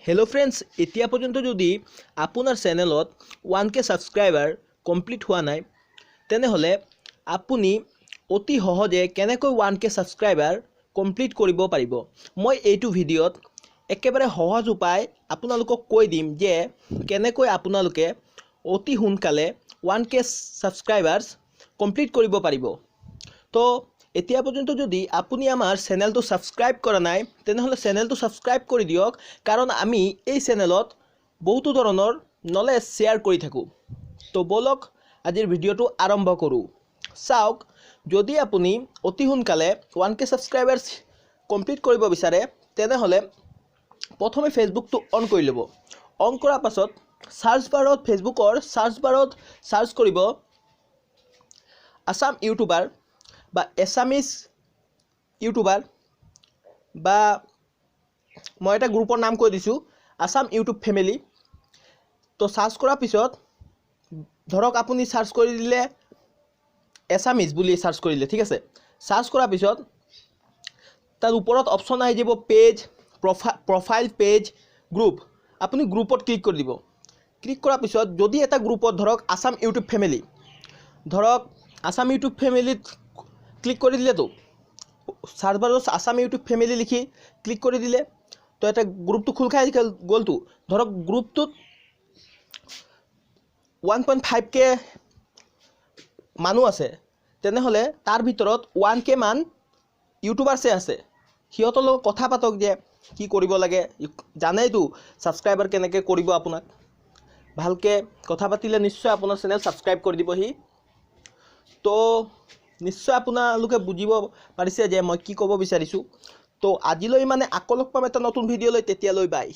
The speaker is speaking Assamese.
हेलो फ्रेंड्स इतिया पर्यंत जदि आपुनार चैनेलत 1K सबस्क्राइबार कमप्लीट हुआ नाई तेनेहले आपुनी अति सहजे केनेকৈ 1K सबस्क्राइबार कमप्लीट करिब पारिब। मैं एटु भिडिओत एकेबारे सहज उपाय आपनालोকক কৈ दिम जे केनेকৈ आपनालोके अति सोनकाले 1K सबस्क्राइबार्स कमप्लीट करिब पारिब। तो এতিয়া পর্যন্ত যদি আপুনি আমার চ্যানেলটো সাবস্ক্রাইব কৰা নাই তেনেহলে চ্যানেলটো সাবস্ক্ৰাইব কৰি দিয়ক, কাৰণ আমি এই চ্যানেলত বহুতো ধৰণৰ নলেজ শেয়াৰ কৰি থাকো। তো বলক আজিৰ ভিডিওটো আৰম্ভ কৰো। চাওক, যদি আপুনি অতি সোনকালে 1K সাবস্ক্ৰাইবাৰ্স কমপ্লিট কৰিব বিচাৰে তেনেহলে প্ৰথমে ফেসবুকটো অন কৰি ল'ব। অন কৰাৰ পাছত সাৰ্চ বাৰত ফেসবুকৰ সাৰ্চ বাৰত সাৰ্চ কৰিব আসাম ইউটিউবাৰ বা এছামিজ ইউটিউবাৰ বা মই এটা গ্ৰুপৰ নাম কৈ দিছোঁ আসাম ইউটিউব ফেমিলি। তো সাৰ্চ কৰাৰ পিছত ধৰক আপুনি সাৰ্চ কৰি দিলে এছামিজ বুলি সাৰ্চ কৰিলে, ঠিক আছে। সাৰ্চ কৰাৰ পিছত তাৰ ওপৰত অপশ্যন আহি যাব পেজ, প্ৰফাইল পেজ, গ্ৰুপ। আপুনি গ্ৰুপত ক্লিক কৰি দিব। ক্লিক কৰাৰ পিছত যদি এটা গ্ৰুপত ধৰক আসাম ইউটিউব ফেমিলি, ধৰক আসাম ইউটিউব ফেমিলিত ক্লিক কৰি দিলে, তো সাৰ্চ বাৰত আসাম ইউটিউব ফেমিলি লিখি ক্লিক কৰি দিলে তো এটা গ্ৰুপটো খোল খাই গ'লতো। ধৰক গ্ৰুপটোত 1.5K মানুহ আছে, তেনেহ'লে তাৰ ভিতৰত 1K মান ইউটিউবাৰ্ছে আছে। সিহঁতৰ লগত কথা পাতক যে কি কৰিব লাগে, জানেইতো ছাবস্ক্ৰাইবাৰ কেনেকৈ কৰিব। আপোনাক ভালকৈ কথা পাতিলে নিশ্চয় আপোনাৰ চেনেল ছাবস্ক্ৰাইব কৰি দিব সি। তো নিশ্চয় আপোনালোকে বুজিব পাৰিছে যে মই কি ক'ব বিচাৰিছোঁ। তো আজিলৈ মানে আকৌ লগ পাম এটা নতুন ভিডিঅ'লৈ, তেতিয়ালৈ বাই।